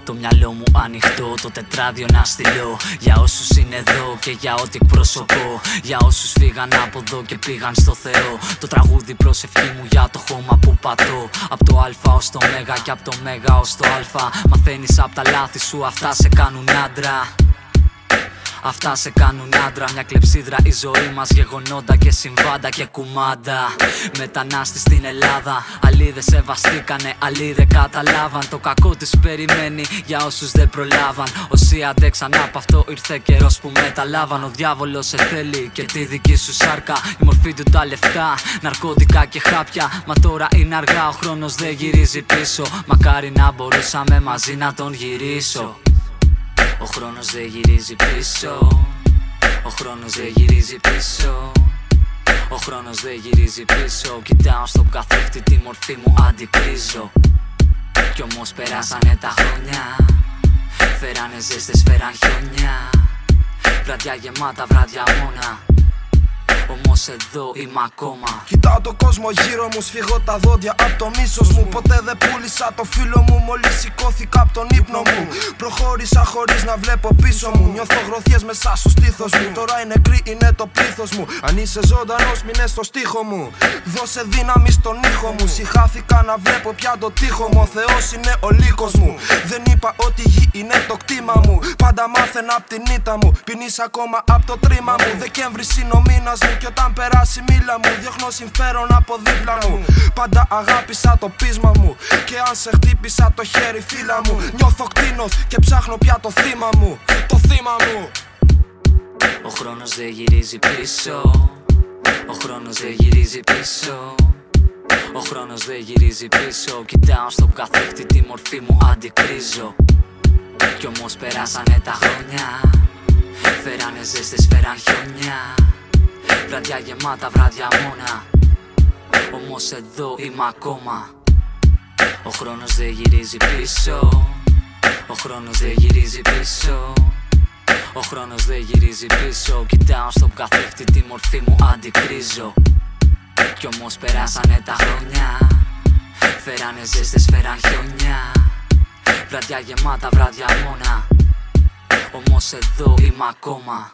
Το μυαλό μου ανοιχτό, το τετράδιο να στείλω. Για όσους είναι εδώ και για ό,τι εκπροσωπώ. Για όσους φύγαν από εδώ και πήγαν στο Θεό. Το τραγούδι προσευχή μου για το χώμα που πατώ. Απ' το Α ως το Μέγα και απ' το Μέγα ως το Α. Μαθαίνεις απ' τα λάθη σου, αυτά σε κάνουν άντρα. Αυτά σε κάνουν άντρα, μια κλεψίδρα η ζωή μας. Γεγονότα και συμβάντα και κουμάντα. Μετανάστη στην Ελλάδα, άλλοι δεν σεβαστήκανε, άλλοι δεν καταλάβαν. Το κακό τους περιμένει για όσους δεν προλάβαν. Όσοι αντέξαν από αυτό ήρθε καιρός που μεταλάβαν. Ο διάβολος σε θέλει και τη δική σου σάρκα. Η μορφή του τα λεφτά, ναρκωτικά και χάπια. Μα τώρα είναι αργά, ο χρόνος δεν γυρίζει πίσω. Μακάρι να μπορούσαμε μαζί να τον γυρίσω. Ο χρόνος δεν γυρίζει πίσω. Ο χρόνος δεν γυρίζει πίσω. Ο χρόνος δεν γυρίζει πίσω. Κοιτάω στον καθρέφτη, τη μορφή μου αντικρίζω. Κι όμως περάσανε τα χρόνια. Φέρανε ζέστες, φέραν χιόνια. Βραδιά γεμάτα, βράδια μόνα. Όμως εδώ είμαι ακόμα. Κοιτάω το κόσμο γύρω μου, σφίγω τα δόντια απ' το μίσος μου. Ποτέ δεν πούλησα το φίλο μου, μόλις σηκώθηκα απ' τον ύπνο μου. Προχώρησα χωρίς να βλέπω πίσω μου. Νιώθω γροθιές μέσα στο στήθος μου. Τώρα είναι νεκρή, είναι το πλήθος μου. Αν είσαι ζωντανός, μείνε στο στίχο μου. Δώσε δύναμη στον ήχο μου. Συχάθηκα να βλέπω πια το τείχο μου. Ο Θεός είναι ο λύκος μου. Δεν είπα ότι η γη είναι το κτήμα μου. Πάντα μάθαινα απ' την ήττα μου. Πεινείς ακόμα απ' το τρίμα μου. Δεκέμβρης είναι ο μήνας μου. Κι όταν περάσει μίλα μου, διώχνω συμφέρον από δίπλα μου. Πάντα αγάπησα το πείσμα μου. Και αν σε χτύπησα το χέρι φίλα μου, νιώθω κτήνος και ψάχνω πια το θύμα μου. Το θύμα μου. Ο χρόνος δεν γυρίζει πίσω. Ο χρόνος δεν γυρίζει πίσω. Ο χρόνος δεν γυρίζει πίσω. Κοιτάω στον καθρέφτη, τη μορφή μου αντικρίζω. Κι όμως περάσανε τα χρόνια. Φέρανε ζέστες, φέραν χιόνια. Βραδιά γεμάτα, βράδια μόνα. Όμως εδώ είμαι ακόμα. Ο χρόνος δεν γυρίζει πίσω. Ο χρόνος δεν γυρίζει πίσω. Ο χρόνος δεν γυρίζει πίσω. Κοιτάω στον καθρέφτη, τη μορφή μου αντικρίζω. Κι όμως περάσανε τα χρόνια. Φέρανε ζέστες, φέραν χιόνια. Βραδιά γεμάτα, βράδια μόνα. Όμως εδώ είμαι ακόμα.